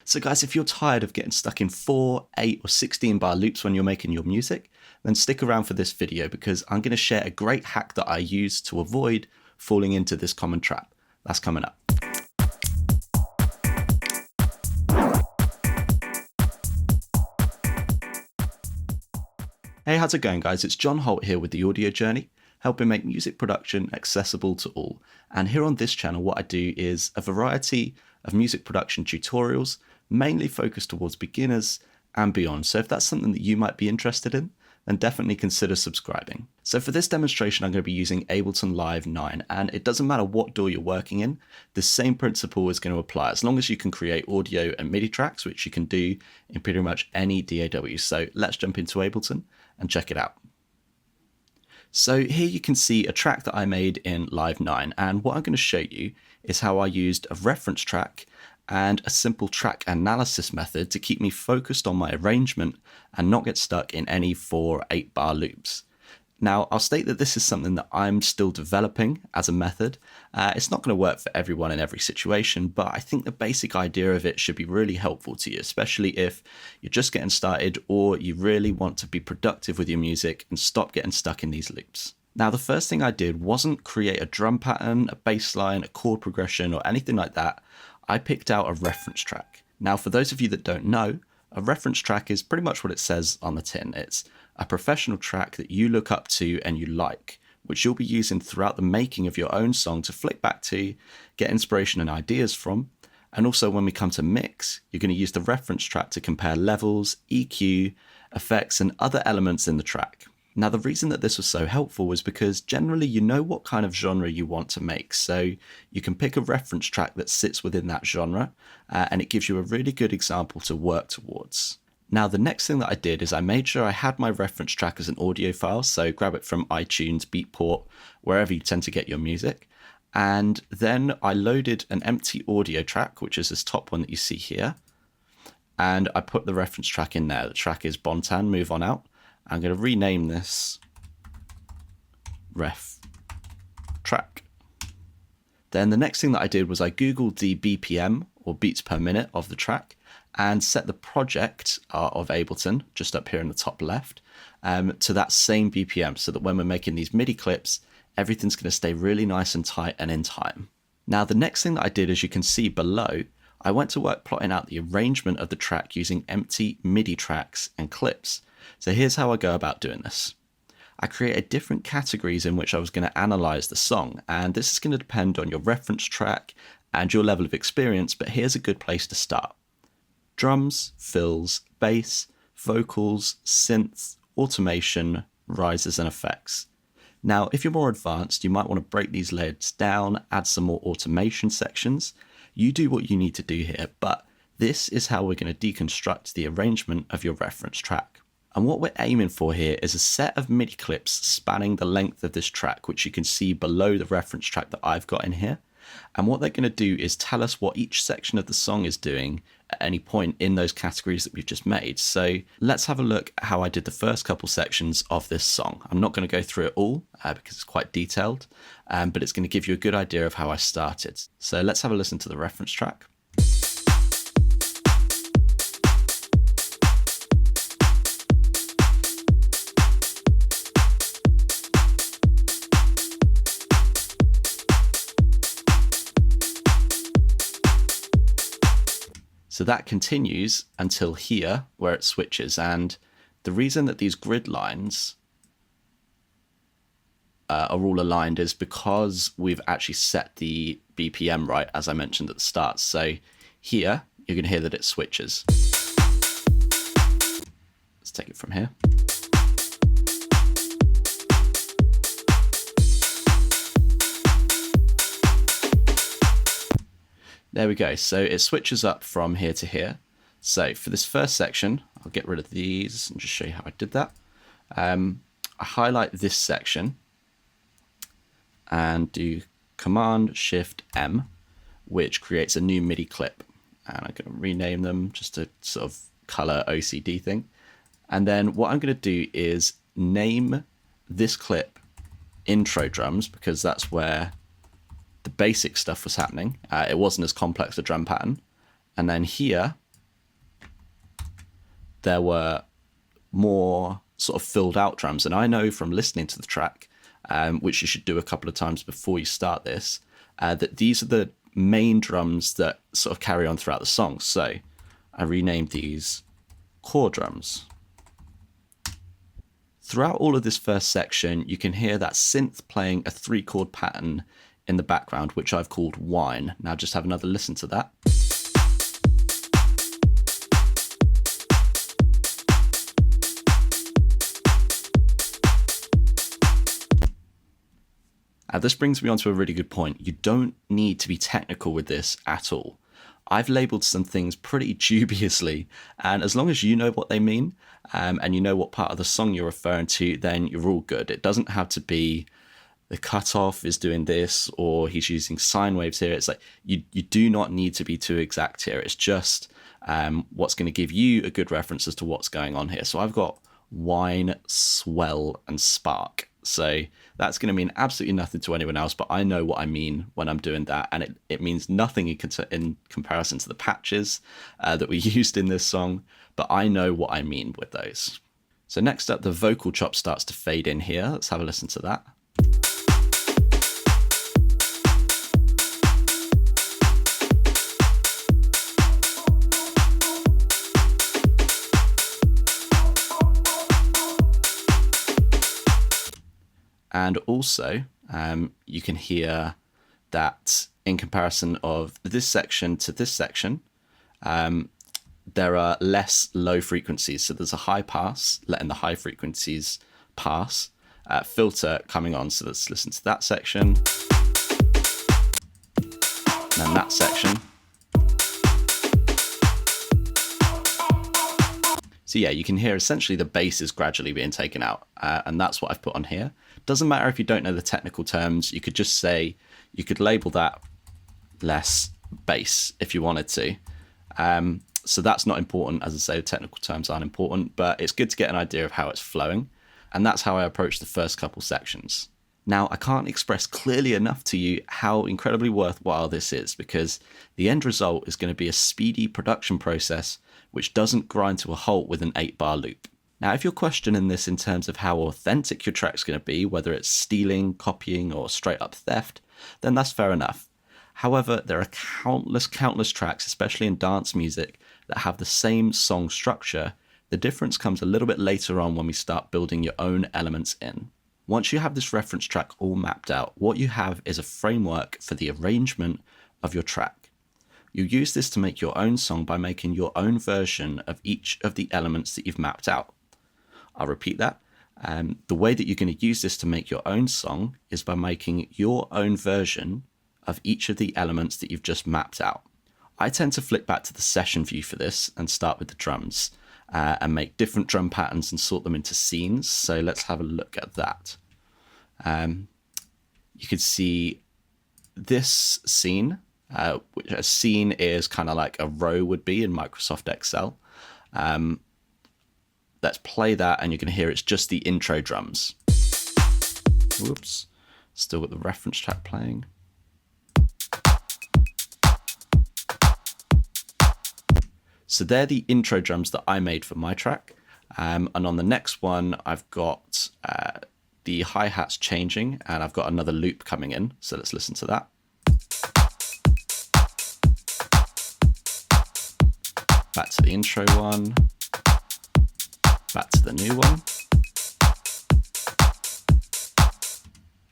So guys, if you're tired of getting stuck in 4, 8 or 16 bar loops when you're making your music, then stick around for this video because I'm going to share a great hack that I use to avoid falling into this common trap. That's coming up. Hey, how's it going guys? It's John Holt here with The Audio Journey, helping make music production accessible to all. And here on this channel, what I do is a variety of music production tutorials, mainly focused towards beginners and beyond. So if that's something that you might be interested in, then definitely consider subscribing. So for this demonstration, I'm going to be using Ableton Live 9, and it doesn't matter what DAW you're working in, the same principle is going to apply as long as you can create audio and MIDI tracks, which you can do in pretty much any DAW. So let's jump into Ableton and check it out. So here you can see a track that I made in Live 9, and what I'm going to show you is how I used a reference track and a simple track analysis method to keep me focused on my arrangement and not get stuck in any 4 or 8 bar loops. Now, I'll state that this is something that I'm still developing as a method. It's not going to work for everyone in every situation, but I think the basic idea of it should be really helpful to you, especially if you're just getting started or you really want to be productive with your music and stop getting stuck in these loops. Now, the first thing I did wasn't create a drum pattern, a bass line, a chord progression, or anything like that. I picked out a reference track. Now, for those of you that don't know, a reference track is pretty much what it says on the tin. It's a professional track that you look up to and you like, which you'll be using throughout the making of your own song to flick back to, get inspiration and ideas from. And also when we come to mix, you're going to use the reference track to compare levels, EQ, effects, and other elements in the track. Now, the reason that this was so helpful was because generally you know what kind of genre you want to make. So you can pick a reference track that sits within that genre, and it gives you a really good example to work towards. Now, the next thing that I did is I made sure I had my reference track as an audio file. So grab it from iTunes, Beatport, wherever you tend to get your music. And then I loaded an empty audio track, which is this top one that you see here. And I put the reference track in there. The track is Bontan, Move On Out. I'm going to rename this ref track. Then the next thing that I did was I Googled the BPM or beats per minute of the track and set the project of Ableton, just up here in the top left, to that same BPM so that when we're making these MIDI clips, everything's going to stay really nice and tight and in time. Now, the next thing that I did, as you can see below, I went to work plotting out the arrangement of the track using empty MIDI tracks and clips. So here's how I go about doing this. I created different categories in which I was going to analyze the song, and this is going to depend on your reference track and your level of experience, but here's a good place to start. Drums, fills, bass, vocals, synths, automation, risers, and effects. Now, if you're more advanced, you might want to break these layers down, add some more automation sections. You do what you need to do here, but this is how we're going to deconstruct the arrangement of your reference track. And what we're aiming for here is a set of MIDI clips spanning the length of this track, which you can see below the reference track that I've got in here. And what they're going to do is tell us what each section of the song is doing at any point in those categories that we've just made. So let's have a look at how I did the first couple sections of this song. I'm not going to go through it all because it's quite detailed, but it's going to give you a good idea of how I started. So let's have a listen to the reference track. So that continues until here where it switches. And the reason that these grid lines are all aligned is because we've actually set the BPM right, as I mentioned at the start. So here, you're going to hear that it switches. Let's take it from here. There we go. So it switches up from here to here. So for this first section, I'll get rid of these and just show you how I did that. I highlight this section and do Command Shift M, which creates a new MIDI clip. And I'm going to rename them just to sort of color OCD thing. And then what I'm going to do is name this clip intro drums, because that's where the basic stuff was happening. It wasn't as complex a drum pattern. And then here, there were more sort of filled out drums. And I know from listening to the track, which you should do a couple of times before you start this, that these are the main drums that sort of carry on throughout the song. So I renamed these core drums. Throughout all of this first section, you can hear that synth playing a 3-chord pattern in the background, which I've called whine. Now just have another listen to that. This brings me on to a really good point. You don't need to be technical with this at all. I've labeled some things pretty dubiously, and as long as you know what they mean, and you know what part of the song you're referring to, then you're all good. It doesn't have to be the cutoff is doing this, or he's using sine waves here. It's like you do not need to be too exact here. It's just what's going to give you a good reference as to what's going on here. So I've got whine, swell, and spark. So that's going to mean absolutely nothing to anyone else, but I know what I mean when I'm doing that, and it means nothing in comparison to the patches that we used in this song, but I know what I mean with those. So next up, the vocal chop starts to fade in here. Let's have a listen to that. And also, you can hear that in comparison of this section to this section, there are less low frequencies. So there's a high pass, letting the high frequencies pass, filter coming on. So let's listen to that section. And then that section. So yeah, you can hear essentially the bass is gradually being taken out, and that's what I've put on here. Doesn't matter if you don't know the technical terms. You could just say, you could label that less bass if you wanted to. So that's not important. As I say, the technical terms aren't important, but it's good to get an idea of how it's flowing. And that's how I approach the first couple sections. Now, I can't express clearly enough to you how incredibly worthwhile this is, because the end result is going to be a speedy production process which doesn't grind to a halt with an 8-bar loop. Now, if you're questioning this in terms of how authentic your track's going to be, whether it's stealing, copying, or straight up theft, then that's fair enough. However, there are countless tracks, especially in dance music, that have the same song structure. The difference comes a little bit later on when we start building your own elements in. Once you have this reference track all mapped out, what you have is a framework for the arrangement of your track. You use this to make your own song by making your own version of each of the elements that you've mapped out. I'll repeat that. The way that you're going to use this to make your own song is by making your own version of each of the elements that you've just mapped out. I tend to flick back to the session view for this and start with the drums and make different drum patterns and sort them into scenes. So let's have a look at that. You can see this scene, which a scene is kind of like a row would be in Microsoft Excel. Let's play that, and you're going to hear it's just the intro drums. Whoops, still got the reference track playing. So they're the intro drums that I made for my track. And on the next one, I've got the hi-hats changing, and I've got another loop coming in. So let's listen to that. Back to the intro one. Back to the new one.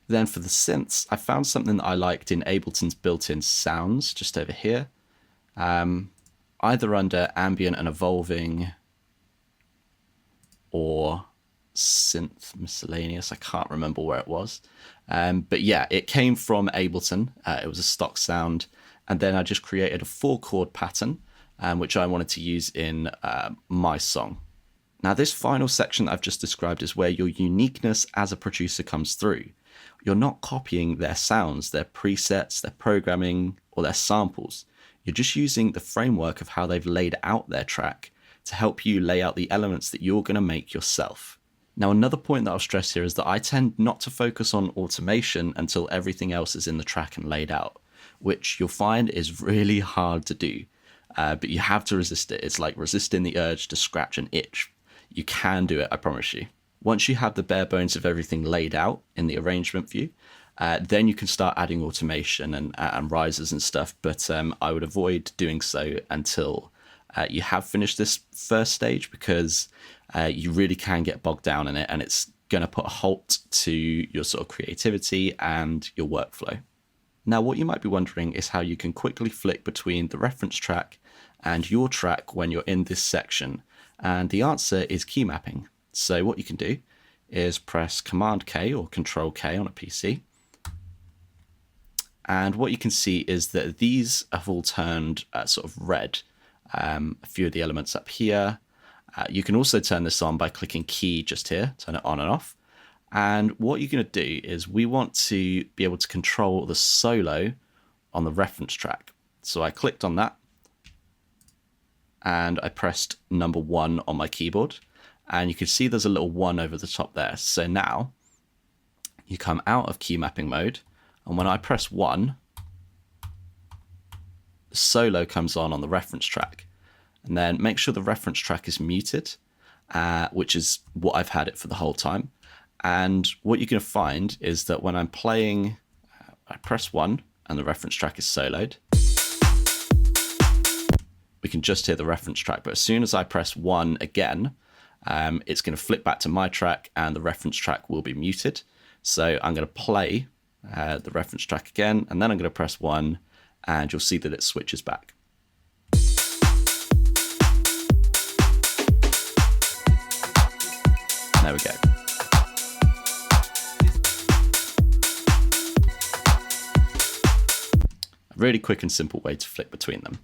Then for the synths, I found something that I liked in Ableton's built-in sounds just over here. Either under ambient and evolving or synth miscellaneous. I can't remember where it was. But yeah, it came from Ableton. It was a stock sound. And then I just created a 4-chord pattern, which I wanted to use in my song. Now, this final section that I've just described is where your uniqueness as a producer comes through. You're not copying their sounds, their presets, their programming, or their samples. You're just using the framework of how they've laid out their track to help you lay out the elements that you're going to make yourself. Now, another point that I'll stress here is that I tend not to focus on automation until everything else is in the track and laid out, which you'll find is really hard to do. but you have to resist it. It's like resisting the urge to scratch an itch. You can do it, I promise you. Once you have the bare bones of everything laid out in the arrangement view, then you can start adding automation and risers and stuff, but I would avoid doing so until you have finished this first stage, because you really can get bogged down in it, and it's going to put a halt to your sort of creativity and your workflow. Now, what you might be wondering is how you can quickly flick between the reference track and your track when you're in this section, and the answer is key mapping. So what you can do is press Command K or Control K on a PC, and what you can see is that these have all turned sort of red. A few of the elements up here. You can also turn this on by clicking key just here, turn it on and off. And what you're going to do is we want to be able to control the solo on the reference track. So I clicked on that and I pressed number 1 on my keyboard, and you can see there's a little 1 over the top there. So now you come out of key mapping mode, and when I press 1, the solo comes on the reference track. And then make sure the reference track is muted, which is what I've had it for the whole time. And what you're going to find is that when I'm playing, I press 1 and the reference track is soloed. We can just hear the reference track, but as soon as I press 1 again, it's going to flip back to my track and the reference track will be muted. So I'm going to play the reference track again, and then I'm going to press 1, and you'll see that it switches back. There we go. A really quick and simple way to flick between them.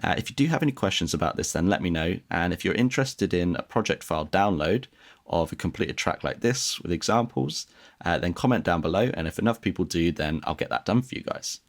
If you do have any questions about this, then let me know. And if you're interested in a project file download of a completed track like this with examples, then comment down below. And if enough people do, then I'll get that done for you guys.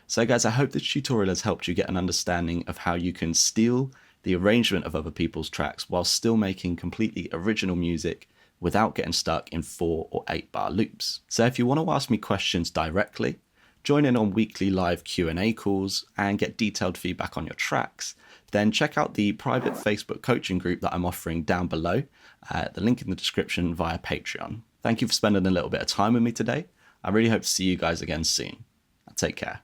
So guys, I hope this tutorial has helped you get an understanding of how you can steal the arrangement of other people's tracks while still making completely original music without getting stuck in 4 or 8 bar loops. So if you want to ask me questions directly, join in on weekly live Q&A calls and get detailed feedback on your tracks, then check out the private Facebook coaching group that I'm offering down below, the link in the description via Patreon. Thank you for spending a little bit of time with me today. I really hope to see you guys again soon. Take care.